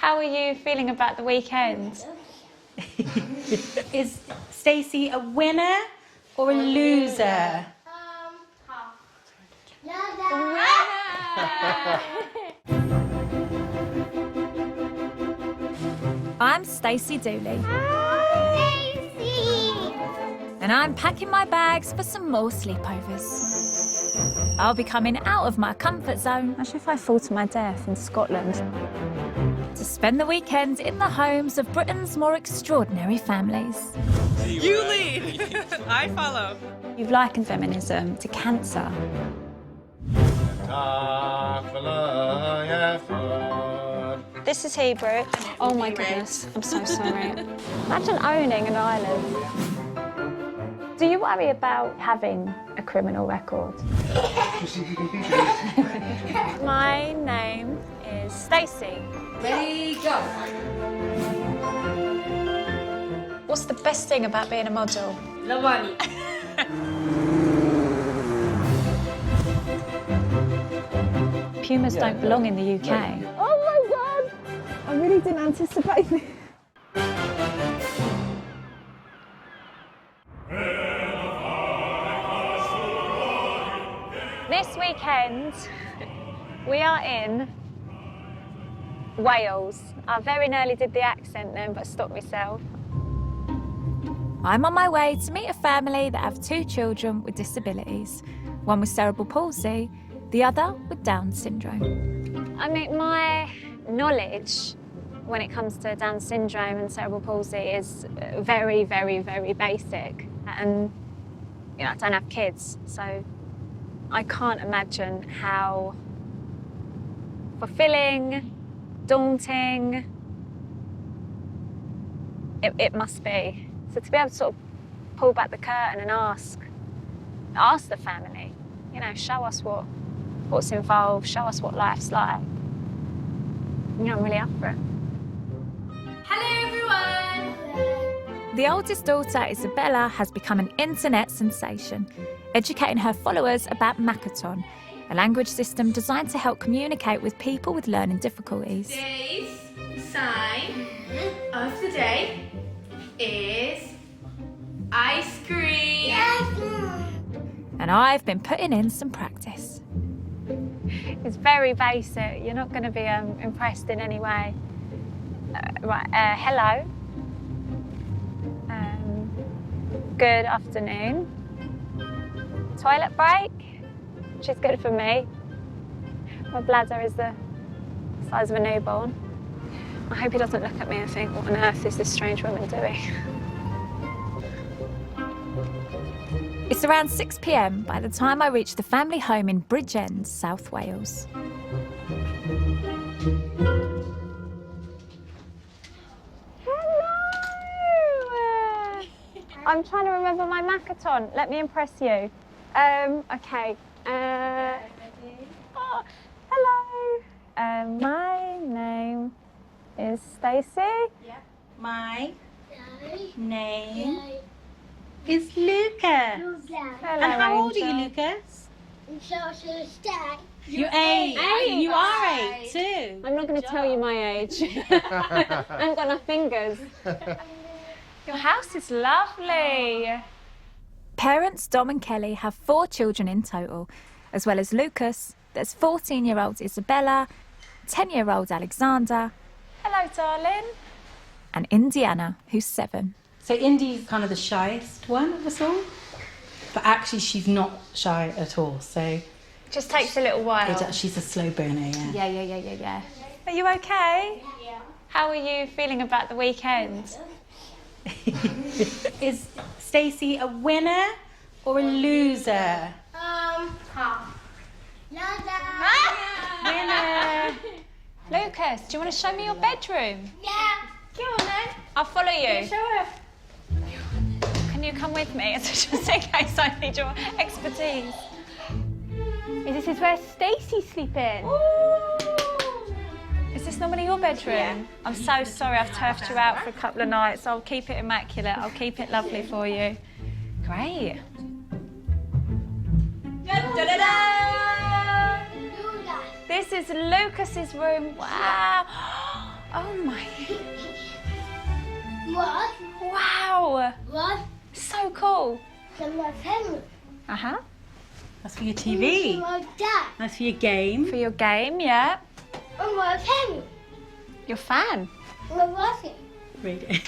How are you feeling about the weekend? Is Stacey a winner or a loser? Half. I'm Stacey Dooley. Stacey! And I'm packing my bags for some more sleepovers. I'll be coming out of my comfort zone. Imagine if I fall to my death in Scotland. To spend the weekend in the homes of Britain's more extraordinary families. You lead! I follow. You've likened feminism to cancer. This is Hebrew. Oh my goodness, I'm so sorry. Imagine owning an island. Do you worry about having a criminal record? My name is Stacey. Ready, go. What's the best thing about being a model? The money. Pumas don't belong in the UK. Oh my God! I really didn't anticipate this. This weekend, we are in Wales. I very nearly did the accent then, but stopped myself. I'm on my way to meet a family that have 2 children with disabilities. One with cerebral palsy, the other with Down syndrome. I mean, my knowledge when it comes to Down syndrome and cerebral palsy is very, very, very basic. And, you know, I don't have kids, so I can't imagine how fulfilling, daunting it must be. So to be able to sort of pull back the curtain and ask the family, you know, show us what's involved, show us what life's like. You know, I'm really up for it. Hello, everyone! The oldest daughter, Isabella, has become an internet sensation, educating her followers about Makaton, a language system designed to help communicate with people with learning difficulties. Today's sign of the day is ice cream. And I've been putting in some practice. It's very basic. You're not going to be impressed in any way. Hello. Good afternoon. Toilet break, which is good for me. My bladder is the size of a newborn. I hope he doesn't look at me and think, what on earth is this strange woman doing? It's around 6 p.m. by the time I reach the family home in Bridgend, South Wales. Hello! I'm trying to remember my Makaton. Let me impress you. Okay. Oh, hello. My name is Stacey. Yeah. My name is Lucas. Hello, And how old are Angel. you, Lucas? You're 8. Eight. You are 8 too. I'm not going to tell you my age. I haven't got enough fingers. Your house is lovely. Parents Dom and Kellie have 4 children in total, as well as Lucas. There's 14-year-old Isabella, 10-year-old Alexander, hello, darling, and Indiana, who's 7. So Indy's kind of the shyest one of us all, but actually she's not shy at all. So Just takes a little while. she's a slow burner, yeah. Yeah. Are you okay? Yeah. How are you feeling about the weekend? Is Stacey a winner or a loser? Half. Winner. Lucas, do you want to show me your bedroom? Yeah. Go on then. I'll follow you. Show her. Can you come with me? Just in case I need your expertise. This is where Stacey's sleeping. Is this normally your bedroom? Yeah. I'm so sorry I've turfed you out for a couple of nights. I'll keep it immaculate. I'll keep it lovely for you. Great. This is Lucas's room. Wow. Oh Wow. What? So cool. For my family. Uh-huh. That's for your TV. For my dad. That's for your game. For your game, yeah. For my family. Your fan. For watching. Read it.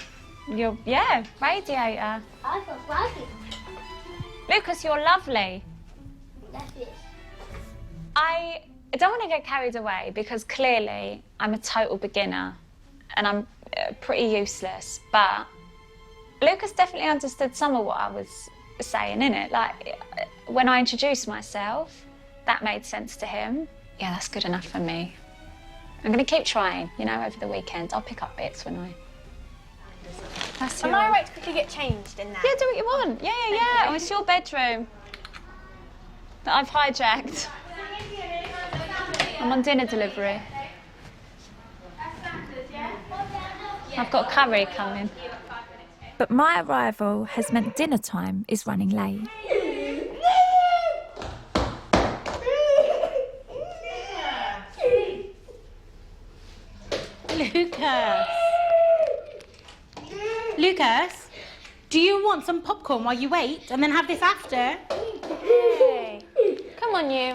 Your, yeah, radiator. I for watching. Lucas, you're lovely. That's it. I don't want to get carried away because clearly I'm a total beginner and I'm pretty useless, but Lucas definitely understood some of what I was saying, innit? Like, when I introduced myself, that made sense to him. Yeah, that's good enough for me. I'm going to keep trying, you know, over the weekend. I'll pick up bits when I... That's Am your... I right to quickly get changed in that? Yeah, do what you want. Yeah, yeah, yeah. Oh, it's your bedroom that I've hijacked. I'm on dinner delivery. I've got curry coming. But my arrival has meant dinner time is running late. Lucas. Lucas, do you want some popcorn while you wait and then have this after? Hey, come on, you.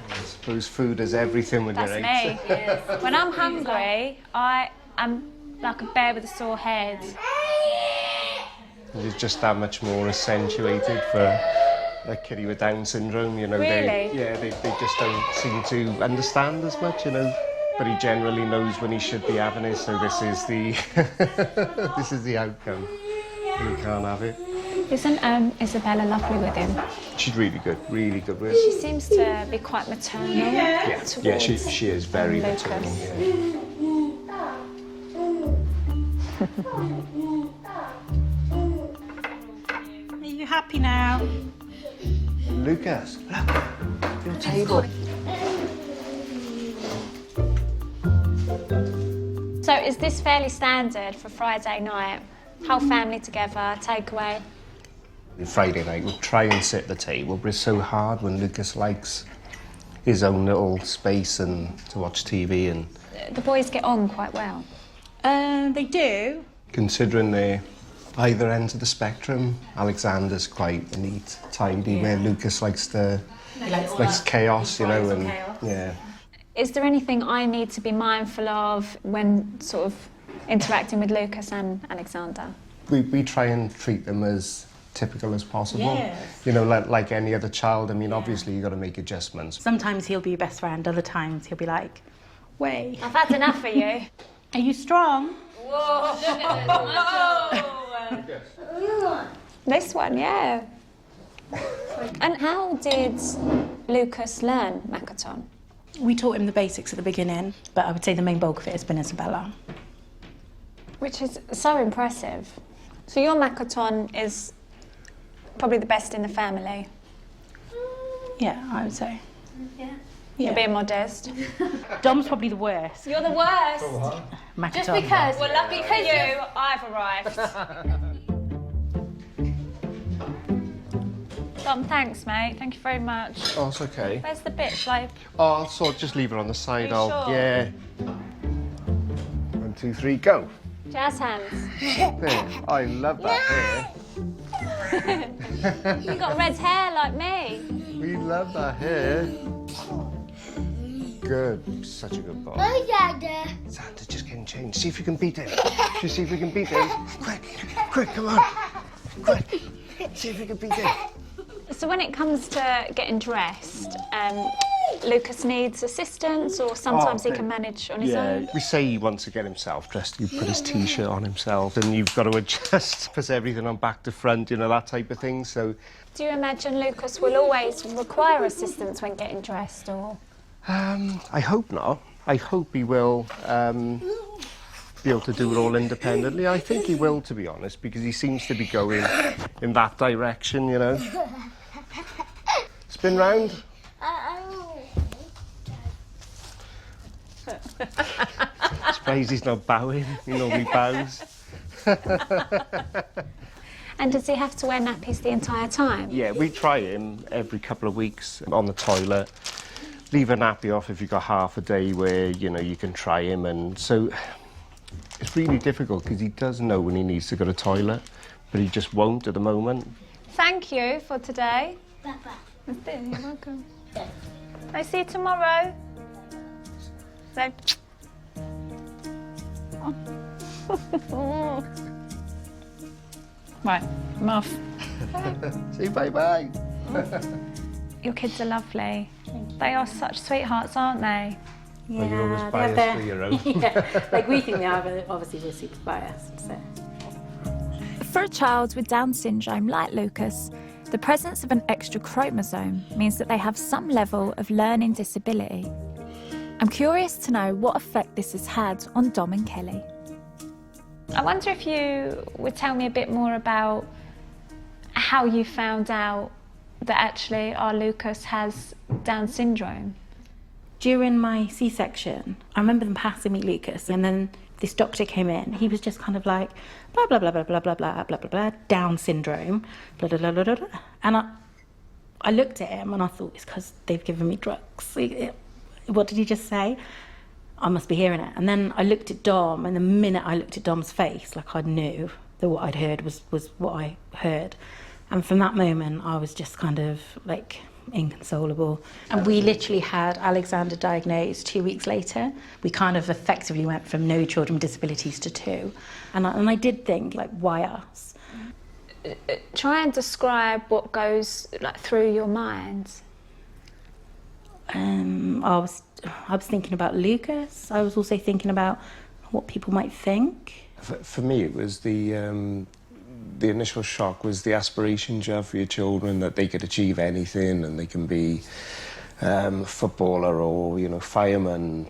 I suppose food is everything when That's you're me. 8. When I'm hungry, I am like a bear with a sore head. It's just that much more accentuated for a kid with Down syndrome, you know. Really? They just don't seem to understand as much, you know. But he generally knows when he should be having it, so this is the this is the outcome. And he can't have it. Isn't Isabella lovely with him? She's really good with She him. seems to be quite maternal. Yeah, towards she is very Lucas. maternal. Yeah. Are you happy now? Lucas, look, your table. So is this fairly standard for Friday night? Whole family together, takeaway? Friday night, we'll try and sit at the table, but it's so hard when Lucas likes his own little space and to watch TV. And The boys get on quite well. They do. considering they're either ends of the spectrum, Alexander's quite neat, tidy, where Lucas likes chaos, you know, and yeah. Is there anything I need to be mindful of when sort of interacting with Lucas and Alexander? We try and treat them as typical as possible. Yes. You know, like any other child. I mean, obviously you've got to make adjustments. Sometimes he'll be your best friend, other times he'll be like, wait. I've had enough of you. Are you strong? Whoa! This one, yeah. And how did Lucas learn Makaton? We taught him the basics at the beginning, but I would say the main bulk of it has been Isabella. Which is so impressive. So your Makaton is probably the best in the family. Yeah, I would say. You're being modest. Dom's probably the worst. You're the worst. Makaton. Just because. Well, lucky for you, I've arrived. Dom, thanks, mate. Thank you very much. Oh, it's okay. Where's the bit? Shall I... Oh, so just leave it on the side. Are you sure? Yeah. 1, 2, 3, go. Jazz hands. There. I love that hair. You've got red hair like me. We love that hair. Good. Such a good boy. Oh, Dada. Santa, just getting changed. See if you can beat him. Just see if we can beat him. Quick, quick, come on. Quick. See if we can beat him. So when it comes to getting dressed, Lucas needs assistance, or sometimes he can manage on his own? We say he wants to get himself dressed. He put his T-shirt on himself, and you've got to adjust, put everything on back to front, you know, that type of thing. So, Do you imagine Lucas will always require assistance when getting dressed, or...? I hope not. I hope he will be able to do it all independently. I think he will, to be honest, because he seems to be going in that direction, you know. Spin round. Surprised he's not bowing. He normally bows. And does he have to wear nappies the entire time? Yeah, we try him every couple of weeks on the toilet. Leave a nappy off if you've got half a day where, you know, you can try him. And so It's really difficult because he does know when he needs to go to the toilet, but he just won't at the moment. Thank you for today. Bye-bye. You're welcome. I'll see you tomorrow. So. Right, I'm off. Say bye-bye. Your kids are lovely. They are such sweethearts, aren't they? Yeah, Well, you're always biased for your own. Yeah, like we think they are, but obviously we're super biased. So. For a child with Down syndrome like Lucas, the presence of an extra chromosome means that they have some level of learning disability. I'm curious to know what effect this has had on Dom and Kellie. I wonder if you would tell me a bit more about how you found out that actually our Lucas has Down syndrome. During my C-section, I remember them passing me Lucas, and then this doctor came in. He was just kind of like, blah, blah, blah, blah, blah, blah, blah, blah, blah, blah, Down syndrome, blah, blah, blah, blah, blah. And I looked at him and I thought, it's because they've given me drugs. What did he just say? I must be hearing it. And then I looked at Dom, and the minute I looked at Dom's face, like I knew that what I'd heard was what I heard. And from that moment, I was just kind of like inconsolable. And we literally had Alexander diagnosed 2 weeks later. We kind of effectively went from no children with disabilities to 2. And I did think, like, why us? Try and describe what goes like through your mind. I was thinking about Lucas. I was also thinking about what people might think. For me, it was the initial shock was the aspirations you have for your children, that they could achieve anything and they can be footballer or, you know, fireman,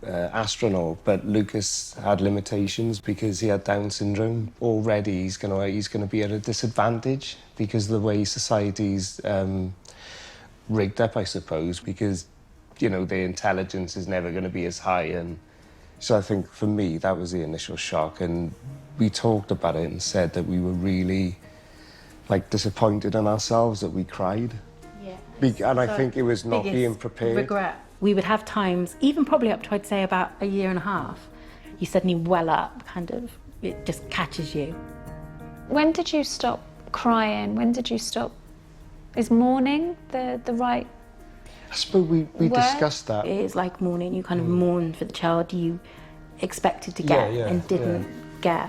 astronaut. But Lucas had limitations because he had Down syndrome. Already he's gonna be at a disadvantage because of the way society's rigged up, I suppose, because, you know, their intelligence is never going to be as high. And so I think for me that was the initial shock, and we talked about it and said that we were really like disappointed in ourselves, that we cried. Yeah. And I think it was not being prepared. Regret. We would have times, even probably up to, I'd say, about a year and a half, you suddenly well up, kind of, it just catches you. When did you stop crying? When did you stop? Is mourning the right I suppose we discussed that. It is like mourning. You kind of mourn for the child you expected to get and didn't get.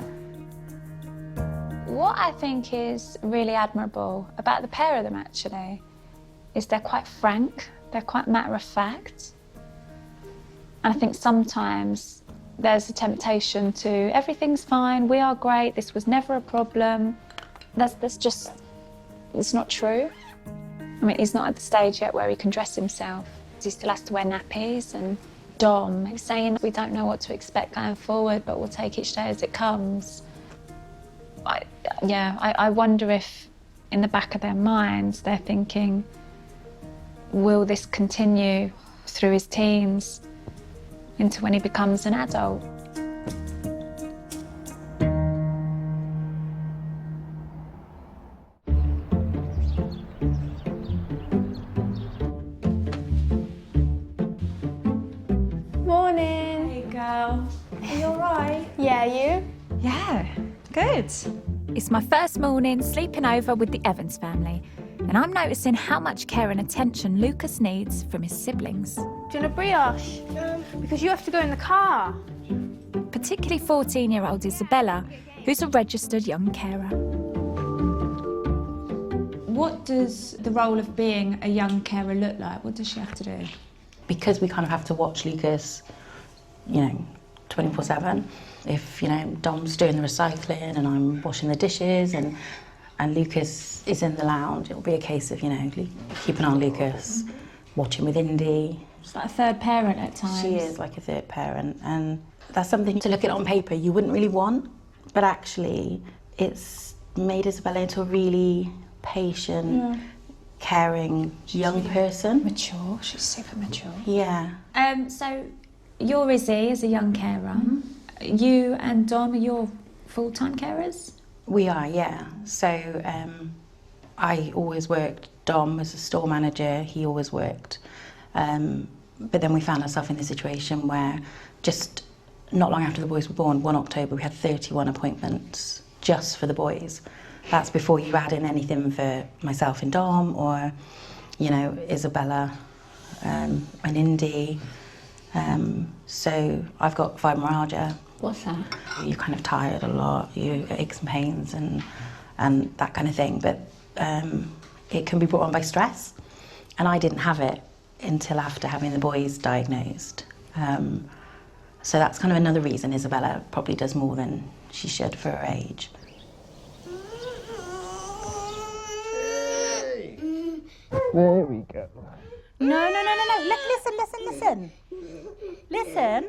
What I think is really admirable about the pair of them, actually, is they're quite frank, they're quite matter of fact. And I think sometimes there's a temptation to, everything's fine, we are great, this was never a problem. That's just, it's not true. I mean, he's not at the stage yet where he can dress himself. He still has to wear nappies, and Dom is saying we don't know what to expect going forward, but we'll take each day as it comes. I wonder if in the back of their minds they're thinking, will this continue through his teens into when he becomes an adult? Morning. Hey girl, are you all right? Yeah, you? Yeah, good. It's my first morning sleeping over with the Evans family, and I'm noticing how much care and attention Lucas needs from his siblings. Do you want a brioche? Because you have to go in the car. Particularly 14-year-old Isabella, who's a registered young carer. What does the role of being a young carer look like? What does she have to do? Because we kind of have to watch Lucas, you know, 24/7. If, you know, Dom's doing the recycling and I'm washing the dishes and Lucas is in the lounge, it'll be a case of, you know, keep an eye on Lucas, watching with Indy. She's like a third parent at times. She is like a third parent, and that's something to look at on paper you wouldn't really want, but actually it's made Isabella into a really patient, caring young person. Mature, she's super mature. Yeah. So you're Izzy as a young carer. You and Dom are your full-time carers? We are, yeah. So I always worked. Dom was a store manager, he always worked. But then we found ourselves in the situation where just not long after the boys were born, 1 October, we had 31 appointments just for the boys. That's before you add in anything for myself and Dom, or, you know, Isabella and Indy. So I've got fibromyalgia. What's that? You're kind of tired a lot, you get aches and pains and that kind of thing, but it can be brought on by stress, and I didn't have it until after having the boys diagnosed. So that's kind of another reason Isabella probably does more than she should for her age. There we go. No. Listen. Listen.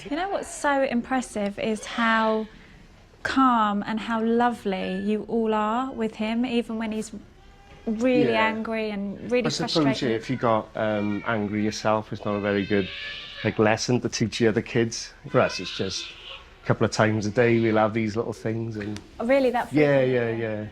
You know what's so impressive is how calm and how lovely you all are with him, even when he's really angry and really I suppose, frustrated. if you got angry yourself, it's not a very good lesson to teach the other kids. For us, it's just a couple of times a day we'll have these little things. And Really, that feeling? yeah.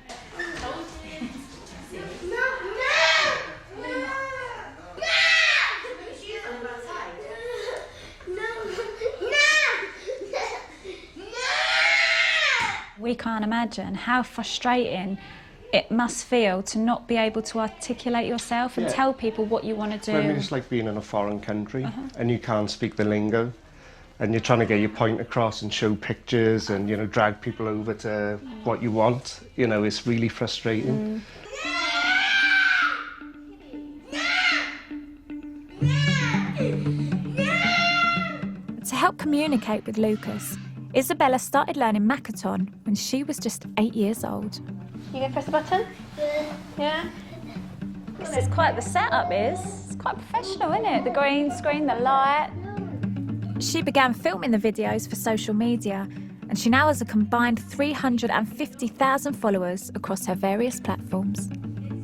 We can't imagine how frustrating it must feel to not be able to articulate yourself and tell people what you want to do. I mean, it's like being in a foreign country and you can't speak the lingo, and you're trying to get your point across and show pictures and, you know, drag people over to what you want. You know, it's really frustrating. To help communicate with Lucas, Isabella started learning Makaton when she was just 8 years old. You gonna press the button? Yeah? This is quite the setup, It's quite professional, isn't it? The green screen, the light. She began filming the videos for social media, and she now has a combined 350,000 followers across her various platforms.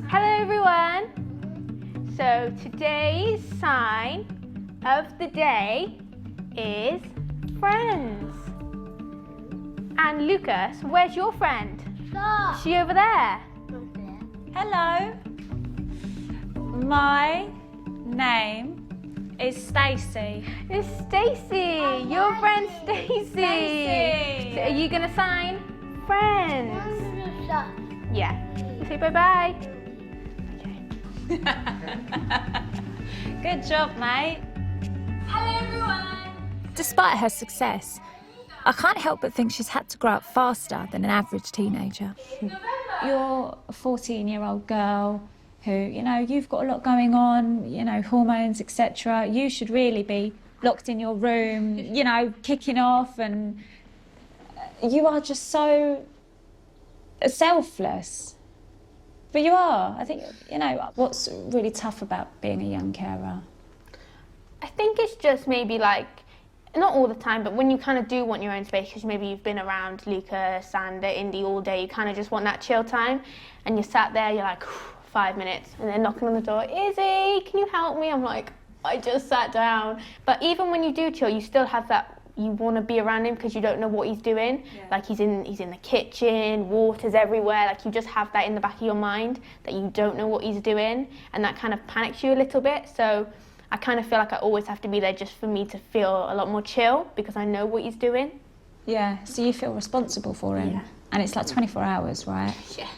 Hello everyone! So today's sign of the day is friends. And Lucas, where's your friend? Stop. Is she over there? Hello. My name is Stacey. It's Stacey, your friend Stacey. So are you gonna sign friends? Stop. Yeah. Say bye-bye. Good job, mate. Hello, everyone. Despite her success, I can't help but think she's had to grow up faster than an average teenager. You're a 14-year-old girl who, you know, you've got a lot going on, you know, hormones, etc. You should really be locked in your room, you know, kicking off, and you are just so selfless. But you are. I think, you know, what's really tough about being a young carer? I think it's just maybe like, not all the time, but when you kind of do want your own space, because maybe you've been around Lucas and Indy all day, you kind of just want that chill time, and you're sat there, you're like, 5 minutes, and they're knocking on the door, Izzy, can you help me? I'm like, I just sat down. But even when you do chill, you still have that, you want to be around him because you don't know what he's doing. Yeah. Like he's in the kitchen, water's everywhere, like you just have that in the back of your mind that you don't know what he's doing, and that kind of panics you a little bit. So I kind of feel like I always have to be there just for me to feel a lot more chill because I know what he's doing. Yeah, so you feel responsible for him. Yeah. And it's like 24 hours, right? Yeah.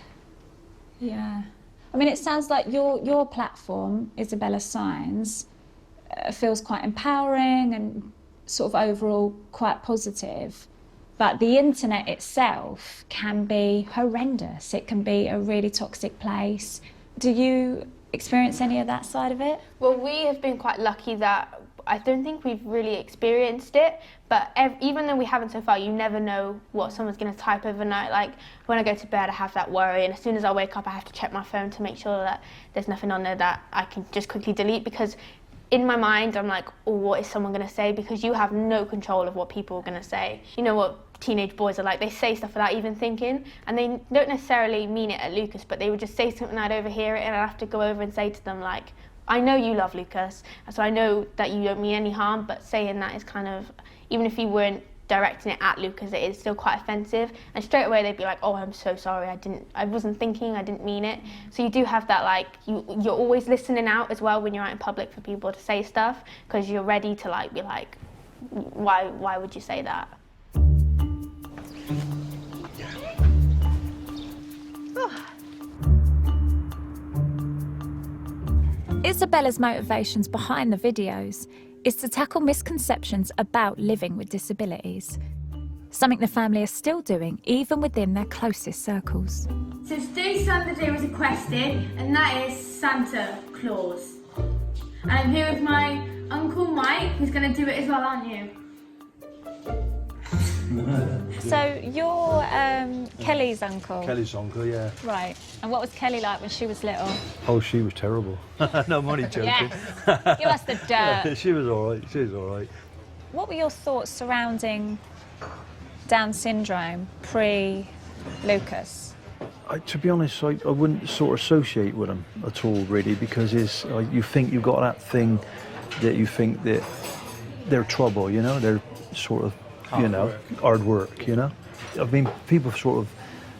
Yeah. I mean, it sounds like your platform, Isabella Signs, feels quite empowering and sort of overall quite positive. But the internet itself can be horrendous. It can be a really toxic place. Do you experience any of that side of it? Well, we have been quite lucky that I don't think we've really experienced it, but even though we haven't so far, you never know what someone's going to type overnight. Like when I go to bed, I have that worry, and as soon as I wake up, I have to check my phone to make sure that there's nothing on there that I can just quickly delete, because in my mind, I'm like, oh, what is someone going to say? Because you have no control of what people are going to say. You know what teenage boys are like, they say stuff without even thinking, and they don't necessarily mean it at Lucas, but they would just say something, I'd overhear it, and I'd have to go over and say to them, like, I know you love Lucas, so I know that you don't mean any harm, but saying that is kind of, even if you weren't directing it at Lucas, it is still quite offensive, and straight away they'd be like, oh, I'm so sorry, I wasn't thinking, I didn't mean it. So you do have that, like, you're always listening out as well when you're out in public for people to say stuff, because you're ready to like be like, why would you say that? Isabella's motivations behind the videos is to tackle misconceptions about living with disabilities, something the family are still doing even within their closest circles. So today's Santa Day was requested, and that is Santa Claus. And I'm here with my Uncle Mike, who's going to do it as well, aren't you? So you're Kelly's uncle? Kelly's uncle, yeah. Right. And what was Kelly like when she was little? Oh, she was terrible. No, I'm only joking. Yes. Give us the dirt. She was all right. She was all right. What were your thoughts surrounding Down syndrome pre-Lucas? To be honest, I wouldn't sort of associate with them at all, really, because it's you think you've got that thing that you think that they're trouble, you know, they're sort of, hard work, you know. I mean, people sort of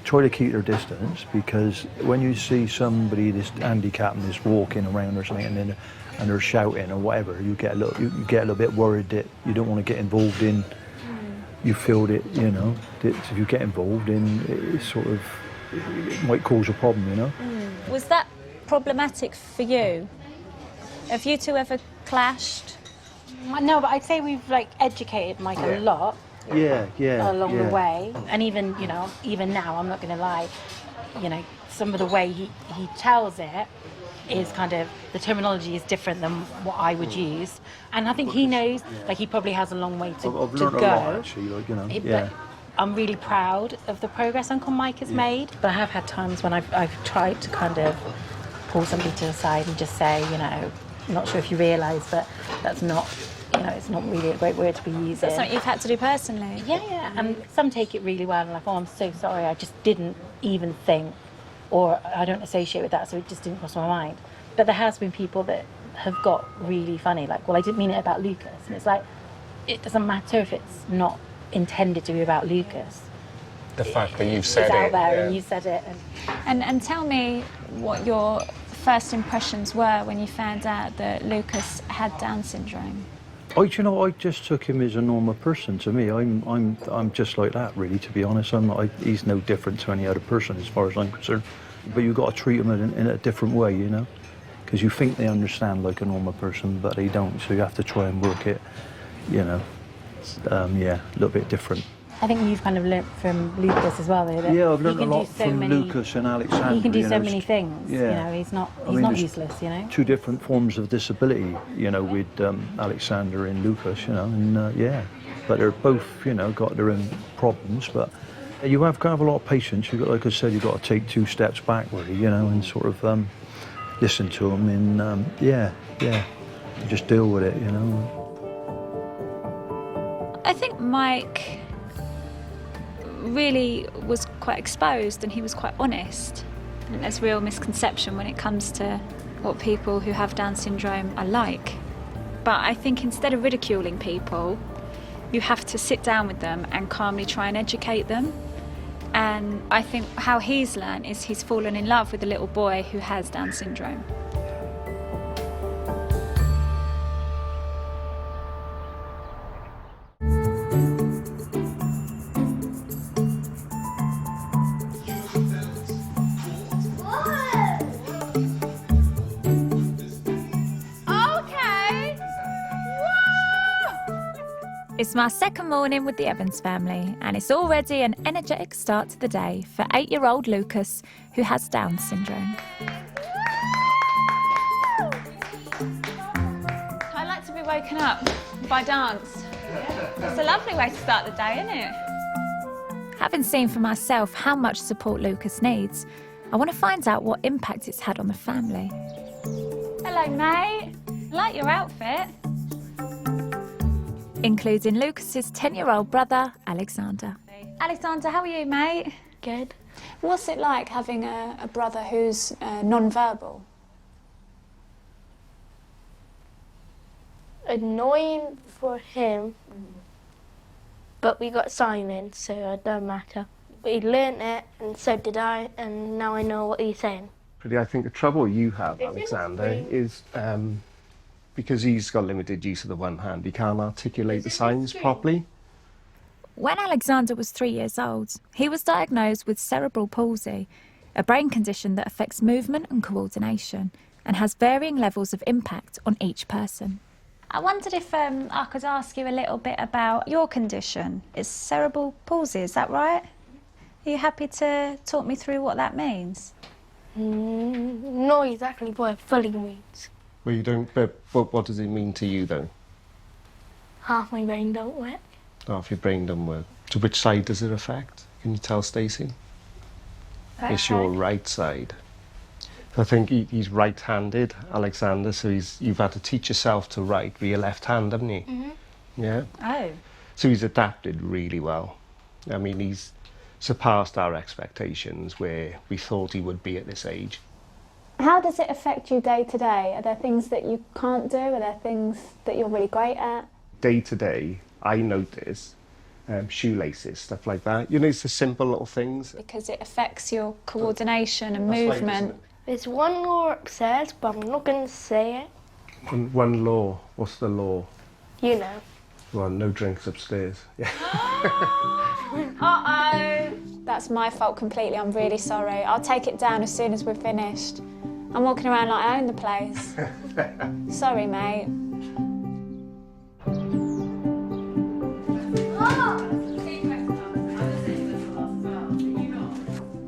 try to keep their distance, because when you see somebody that's handicapped and is walking around or something and they're shouting or whatever, you get a little bit worried that you don't want to get involved in. You feel that, that if you get involved in, it might cause a problem, you know. Was that problematic for you? Have you two ever clashed? No, but I'd say we've like educated Mike a lot. Along the way, and even even now, I'm not going to lie, some of the way he tells it is kind of, the terminology is different than what I would use, and I think he knows, like, he probably has a long way to I've go. learned a lot, actually, But I'm really proud of the progress Uncle Mike has made, but I have had times when I've tried to kind of pull somebody to the side and just say, I'm not sure if you realise, but that's not, it's not really a great word to be using. That's something you've had to do personally? Yeah, and some take it really well and like, oh, I'm so sorry, I just didn't even think, or I don't associate with that, so it just didn't cross my mind. But there has been people that have got really funny, like, well, I didn't mean it about Lucas. And it's like, it doesn't matter if it's not intended to be about Lucas. The fact that you've said it's it. out there and you said it. And tell me what your first impressions were when you found out that Lucas had Down syndrome. I just took him as a normal person. To me, I'm just like that, really. To be honest, he's no different to any other person as far as I'm concerned. But you've got to treat him in a different way, because you think they understand like a normal person, but they don't. So you have to try and work it, a little bit different. I think you've kind of learnt from Lucas as well, though. That I've learnt a lot from Lucas and Alexander. He can do so many things. Yeah. He's not useless. Two different forms of disability, with Alexander and Lucas, but they're both, got their own problems. But you have to have a lot of patience. You've got, like I said, you've got to take 2 steps back, really, and sort of listen to them and just deal with it, I think Mike really was quite exposed and he was quite honest. And there's real misconception when it comes to what people who have Down syndrome are like. But I think instead of ridiculing people, you have to sit down with them and calmly try and educate them. And I think how he's learned is he's fallen in love with a little boy who has Down syndrome. It's my second morning with the Evans family, and it's already an energetic start to the day for 8-year-old Lucas, who has Down syndrome. I like to be woken up by dance. It's a lovely way to start the day, isn't it? Having seen for myself how much support Lucas needs, I want to find out what impact it's had on the family. Hello, mate. I like your outfit. Including Lucas's 10-year-old brother, Alexander. Alexander, how are you, mate? Good. What's it like having a brother who's non-verbal? Annoying for him, but we got signing, so it don't matter. He learnt it, and so did I, and now I know what he's saying. Really, I think the trouble you have, Alexander, is because he's got limited use of the one hand, he can't articulate the signs properly. When Alexander was 3 years old, he was diagnosed with cerebral palsy, a brain condition that affects movement and coordination and has varying levels of impact on each person. I wondered if I could ask you a little bit about your condition. It's cerebral palsy, is that right? Are you happy to talk me through what that means? Not exactly what it fully means. Well, you don't, but what does it mean to you, though? Half my brain don't work. Half your brain doesn't work. To which side does it affect? Can you tell, Stacey? It's your right side. I think he's right-handed, Alexander, so you've had to teach yourself to write with your left hand, haven't you? Mm-hmm. Yeah? Oh. So he's adapted really well. I mean, he's surpassed our expectations where we thought he would be at this age. How does it affect you day to day? Are there things that you can't do? Are there things that you're really great at? Day to day, I notice shoelaces, stuff like that. You know, it's the simple little things. Because it affects your coordination and movement. There's one law upstairs, but I'm not going to say it. One law. What's the law? You know. Well, no drinks upstairs. Yeah. Uh-oh. That's my fault completely. I'm really sorry. I'll take it down as soon as we're finished. I'm walking around like I own the place. Sorry, mate.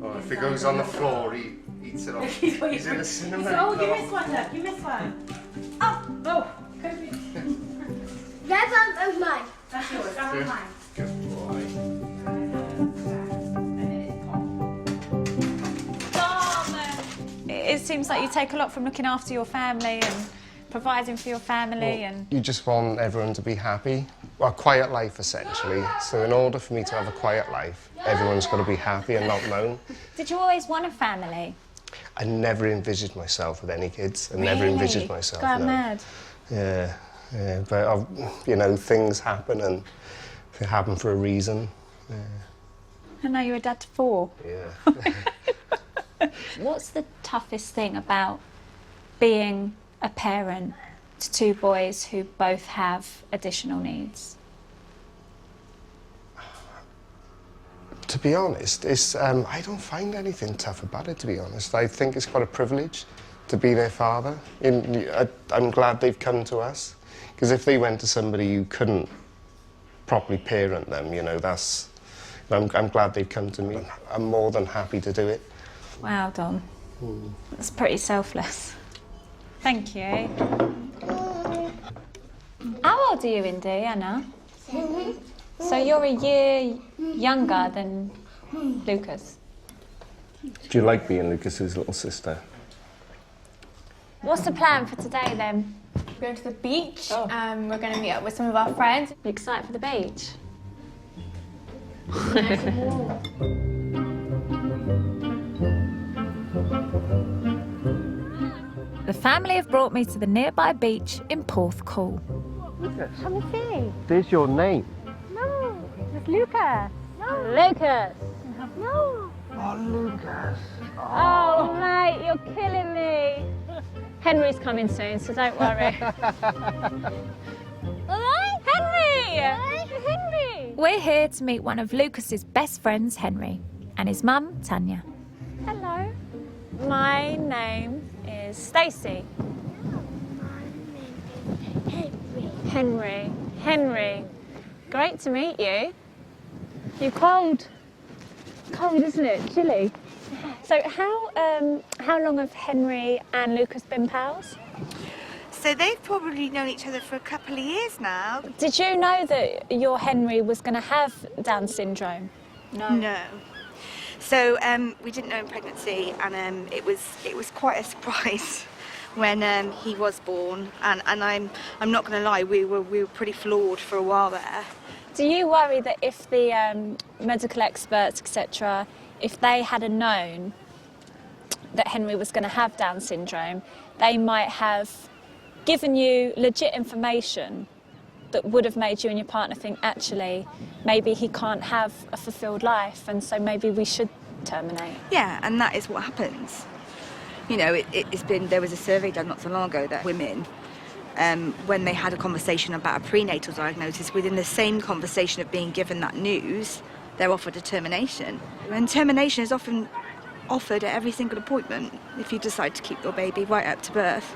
Oh, if it goes on the floor, he eats it off. He's in a cinema. Oh, you missed one, look. You missed one. Oh. That's mine. That's yours. That one's mine. Good boy. It seems like you take a lot from looking after your family and providing for your family and... You just want everyone to be happy. Well, a quiet life, essentially. So in order for me to have a quiet life, everyone's got to be happy and not moan. Did you always want a family? I never envisaged myself with any kids. I never envisaged myself. Got no. mad. Yeah, but, you know, things happen and they happen for a reason. Yeah. I know you're a dad to 4. Yeah. What's the toughest thing about being a parent to 2 boys who both have additional needs? To be honest, it's, I don't find anything tough about it, to be honest. I think it's quite a privilege to be their father. I'm glad they've come to us, because if they went to somebody who couldn't properly parent them, you know, I'm glad they've come to me. I'm more than happy to do it. Wow, Dom. That's pretty selfless. Thank you. How old are you, Indy, Anna? So you're a year younger than Lucas. Do you like being Lucas's little sister? What's the plan for today, then? We're going to the beach. We're going to meet up with some of our friends. You excited for the beach? The family have brought me to the nearby beach in Porthcawl. Lucas, Come and see. there's your name. No, it's Lucas. No. Lucas. No. Oh, Lucas. Oh, mate, you're killing me. Henry's coming soon, so don't worry. Henry! Henry! We're here to meet one of Lucas's best friends, Henry, and his mum, Tanya. Hello. My name is Stacey. Henry. Henry. Great to meet you. You're cold. Cold, isn't it? Chilly. So how long have Henry and Lucas been pals? So they've probably known each other for a couple of years now. Did you know that your Henry was going to have Down syndrome? No. So we didn't know in pregnancy, and it was quite a surprise when he was born. And I'm not going to lie, we were pretty floored for a while there. Do you worry that if the medical experts, etc., if they had known that Henry was going to have Down syndrome, they might have given you legit information that would have made you and your partner think, actually, maybe he can't have a fulfilled life, and so maybe we should terminate? Yeah, and that is what happens. You know, there was a survey done not so long ago that women, when they had a conversation about a prenatal diagnosis, within the same conversation of being given that news, they're offered a termination. And termination is often offered at every single appointment if you decide to keep your baby right up to birth.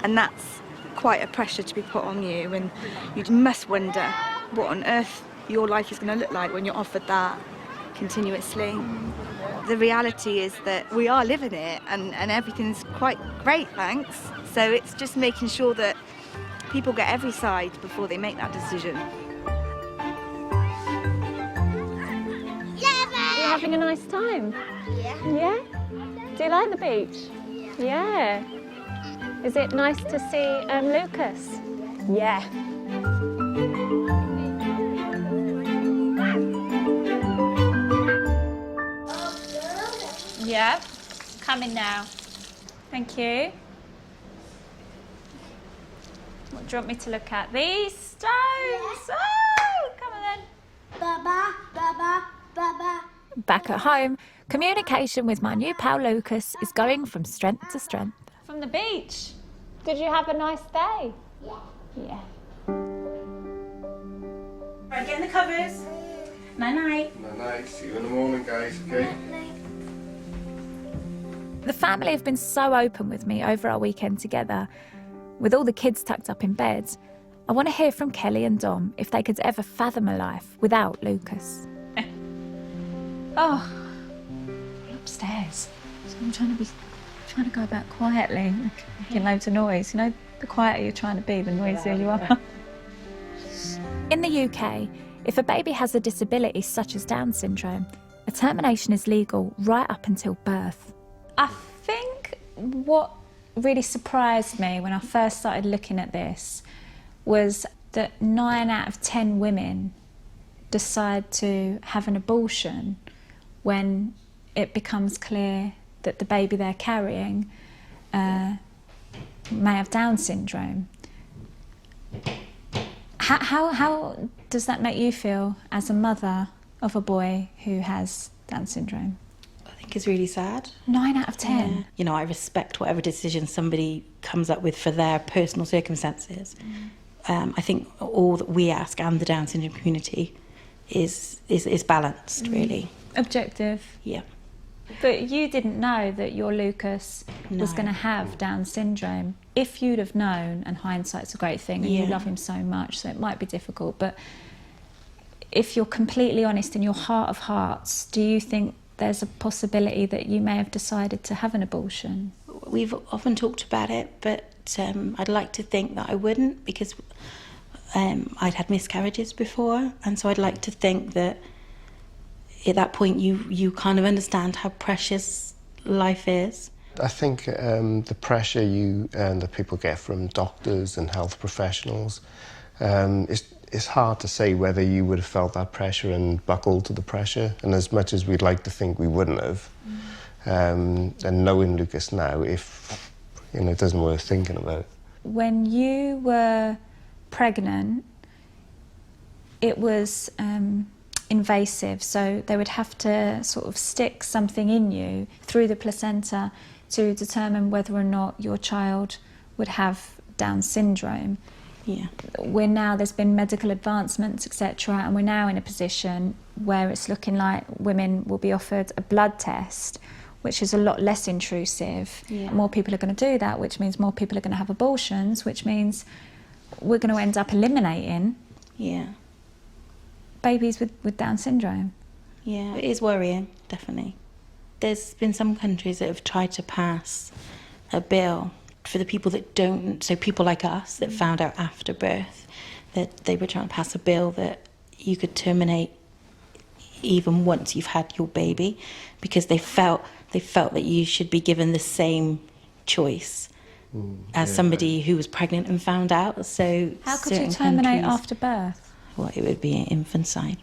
And that's quite a pressure to be put on you, and you must wonder what on earth your life is going to look like when you're offered that continuously. The reality is that we are living it, and everything's quite great, thanks. So it's just making sure that people get every side before they make that decision. You're having a nice time? Yeah. Yeah? Do you like the beach? Yeah. Is it nice to see Lucas? Yeah. Yep, coming now. Thank you. What do you want me to look at? These stones! Oh, come on then. Baba, baba, baba. Back at home, communication with my new pal Lucas is going from strength to strength. From the beach. Did you have a nice day? Yeah. Yeah. Right, get in the covers. Night-night. Night. See you in the morning, guys, okay? The family have been so open with me over our weekend together. With all the kids tucked up in bed, I want to hear from Kellie and Dom if they could ever fathom a life without Lucas. Oh, upstairs. So I'm trying to go about quietly, making loads of noise. You know, the quieter you're trying to be, the noisier you are. In the UK, if a baby has a disability such as Down syndrome, a termination is legal right up until birth. I think what really surprised me when I first started looking at this was that 9 out of 10 women decide to have an abortion when it becomes clear that the baby they're carrying may have Down syndrome. How does that make you feel as a mother of a boy who has Down syndrome? I think it's really sad. 9 out of 10. Yeah. You know, I respect whatever decision somebody comes up with for their personal circumstances. I think all that we ask, and the Down syndrome community, is balanced, really. Objective. Yeah. But you didn't know that your Lucas was going to have Down syndrome. If you'd have known, and hindsight's a great thing, and you love him so much, so it might be difficult, but if you're completely honest in your heart of hearts, do you think there's a possibility that you may have decided to have an abortion? We've often talked about it, but I'd like to think that I wouldn't, because I'd had miscarriages before, and so I'd like to think that at that point you kind of understand how precious life is. I think the pressure that people get from doctors and health professionals, it's hard to say whether you would have felt that pressure and buckled to the pressure. And as much as we'd like to think we wouldn't have, and knowing Lucas now, if it doesn't worth thinking about. When you were pregnant, it was invasive, so they would have to sort of stick something in you through the placenta to determine whether or not your child would have Down syndrome. Yeah. There's been medical advancements, etc., and we're now in a position where it's looking like women will be offered a blood test, which is a lot less intrusive. Yeah. More people are going to do that, which means more people are going to have abortions, which means we're going to end up eliminating babies with Down syndrome. Yeah, it is worrying, definitely. There's been some countries that have tried to pass a bill for the people that don't, so people like us that found out after birth, that they were trying to pass a bill that you could terminate even once you've had your baby, because they felt that you should be given the same choice as somebody who was pregnant and found out. So how could you terminate after birth? Well, it would be infanticide.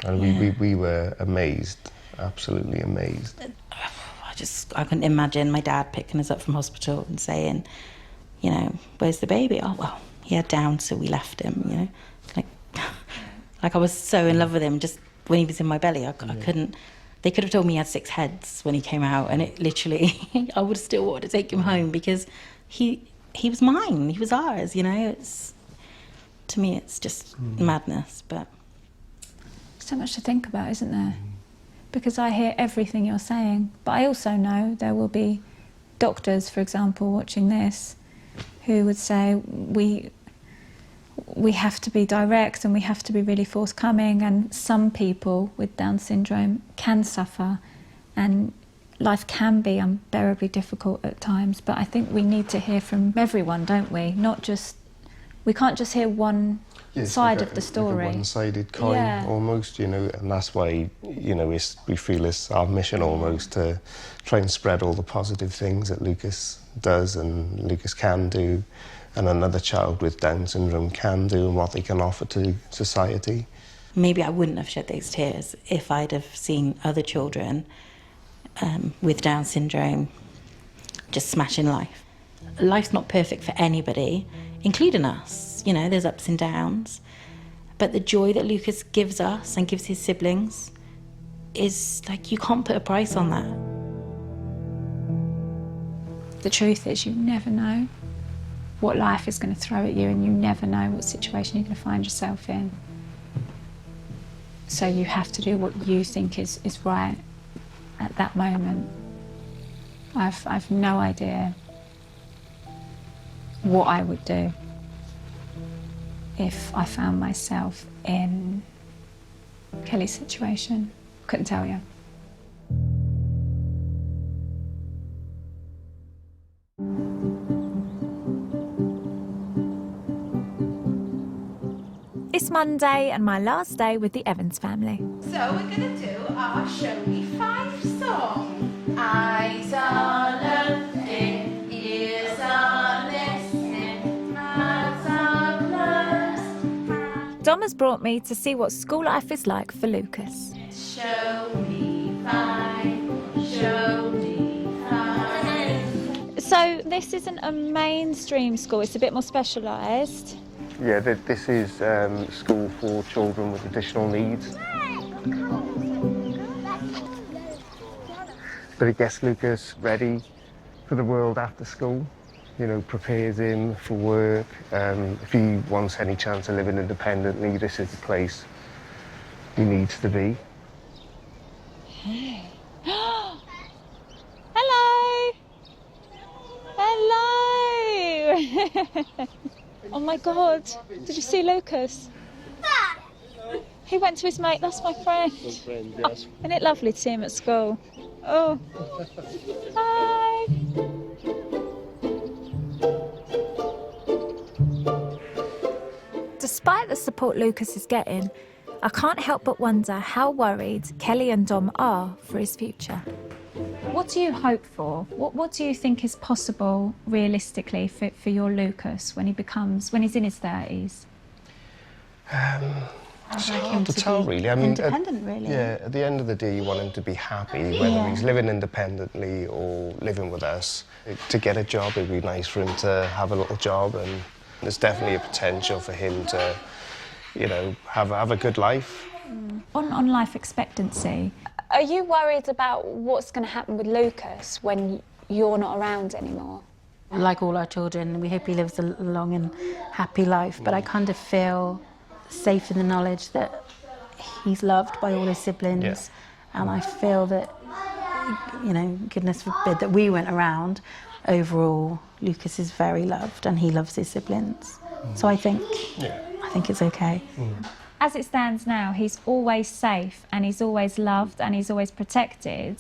And we were amazed, absolutely amazed. I couldn't imagine my dad picking us up from hospital and saying, you know, where's the baby? Oh, well, he had Down, so we left him, you know. Like I was so in love with him just when he was in my belly. I couldn't... They could have told me he had 6 heads when he came out, and it literally... I would have still wanted to take him home because he was mine. He was ours, you know. To me, it's just madness, but... So much to think about, isn't there? Because I hear everything you're saying, but I also know there will be doctors, for example, watching this, who would say, we have to be direct and we have to be really forthcoming, and some people with Down syndrome can suffer and life can be unbearably difficult at times, but I think we need to hear from everyone, don't we? Not just... We can't just hear one side of the story. Like a one-sided coin, almost, you know, and that's why, you know, we feel it's our mission almost to try and spread all the positive things that Lucas does and Lucas can do, and another child with Down syndrome can do, and what they can offer to society. Maybe I wouldn't have shed those tears if I'd have seen other children with Down syndrome just smashing life. Life's not perfect for anybody, including us. You know, there's ups and downs. But the joy that Lucas gives us and gives his siblings is like, you can't put a price on that. The truth is, you never know what life is going to throw at you, and you never know what situation you're going to find yourself in. So you have to do what you think is right at that moment. I've no idea what I would do if I found myself in Kellie's situation. Couldn't tell you. It's Monday and my last day with the Evans family. So we're gonna do our Show Me 5 song. Eyes are looking, ears are listening, mouths are closed. Dom has brought me to see what school life is like for Lucas. Show me 5, show me 5. So this isn't a mainstream school, it's a bit more specialised. Yeah, this is school for children with additional needs. But it gets Lucas ready for the world after school, you know, prepares him for work. If he wants any chance of living independently, this is the place he needs to be. Hey. Hello! Hello! Oh my God, did you see Lucas? He went to his mate, that's my friend. Yes. Oh, isn't it lovely to see him at school? Oh. Hi. Despite the support Lucas is getting, I can't help but wonder how worried Kellie and Dom are for his future. What do you hope for? What do you think is possible realistically for your Lucas when he's in his 30s? It's hard to tell, really. I mean, independent, really. Yeah, at the end of the day, you want him to be happy, whether he's living independently or living with us. To get a job, it'd be nice for him to have a little job, and there's definitely a potential for him to, you know, have a good life. On life expectancy, are you worried about what's going to happen with Lucas when you're not around anymore? Like all our children, we hope he lives a long and happy life, but I kind of feel safe in the knowledge that he's loved by all his siblings, and I feel that, you know, goodness forbid that we went around, overall Lucas is very loved and he loves his siblings. So I think it's okay. As it stands now, he's always safe and he's always loved and he's always protected.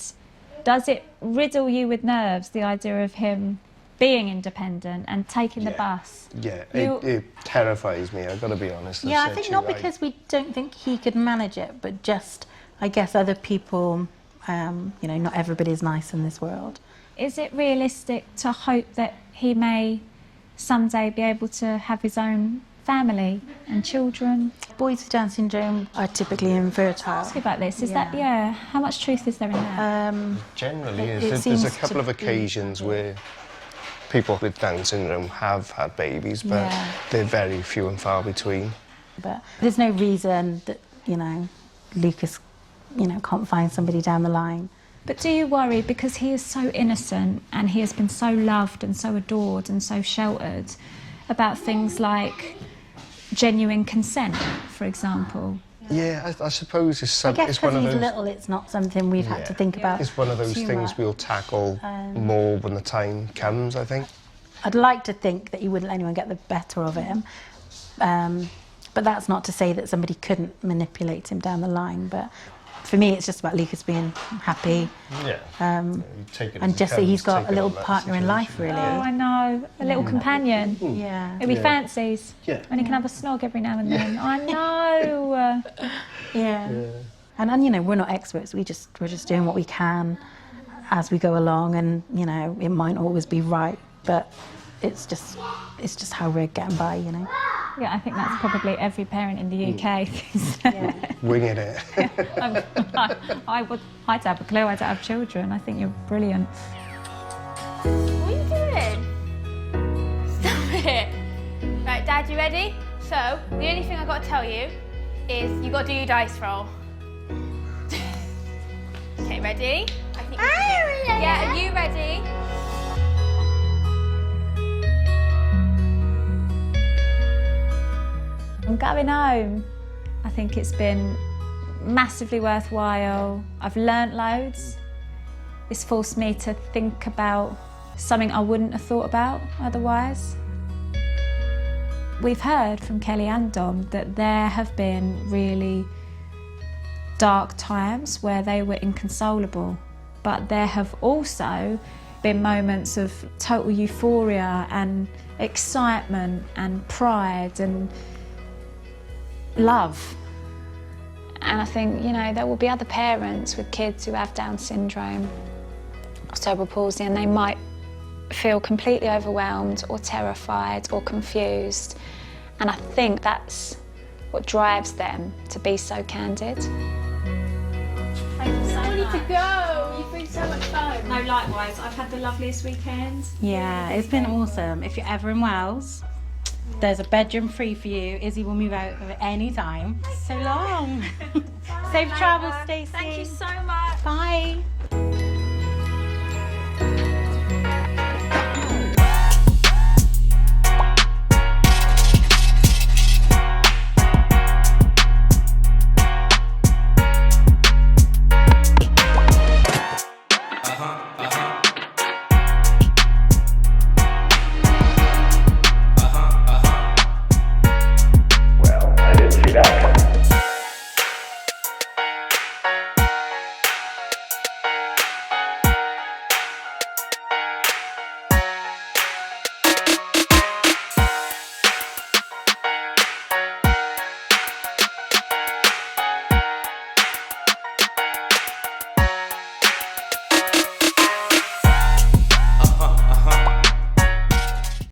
Does it riddle you with nerves, the idea of him being independent and taking the bus? Yeah, it terrifies me, I've got to be honest. Yeah, I think not because we don't think he could manage it, but just, I guess, other people, you know, not everybody's nice in this world. Is it realistic to hope that he may someday be able to have his own family and children? Boys with Down syndrome are typically infertile. Ask you about this. Is that, how much truth is there in that? Generally, there's a couple of occasions where people with Down syndrome have had babies, but they're very few and far between. But there's no reason that, you know, Lucas, you know, can't find somebody down the line. But do you worry, because he is so innocent and he has been so loved and so adored and so sheltered, about things like genuine consent, for example? Yeah, I suppose it's, I guess it's one of because those... he's little, it's not something we've had to think about. It's one of those too things much. we'll tackle more when the time comes, I think. I'd like to think that he wouldn't let anyone get the better of him. But that's not to say that somebody couldn't manipulate him down the line. But for me, it's just about Lucas being happy. And just that he's got a little partner in life, really. Oh, I know. A little companion. Yeah. Who he fancies. And he can have a snog every now and then. I know. And you know, we're not experts. We're just doing what we can as we go along, and you know, it might not always be right, but it's just how we're getting by, you know. Yeah, I think that's probably every parent in the UK. Winging it. I'd have a clue. I don't have children. I think you're brilliant. What are you doing? Stop it. Right, Dad, you ready? So, the only thing I've got to tell you is you got to do your dice roll. Okay, ready? I think yeah, are you ready? I'm going home. I think it's been massively worthwhile. I've learnt loads. It's forced me to think about something I wouldn't have thought about otherwise. We've heard from Kellie and Dom that there have been really dark times where they were inconsolable, but there have also been moments of total euphoria and excitement and pride and love. And I think, you know, there will be other parents with kids who have Down syndrome or cerebral palsy, and they might feel completely overwhelmed or terrified or confused. And I think that's what drives them to be so candid. Thank you so much. To go. You've been so much fun. No, likewise. I've had the loveliest weekend. Yeah, it's been awesome. If you're ever in Wales, there's a bedroom free for you. Izzy will move out at any time. So long. Safe travels, Stacey. Thank you so much. Bye.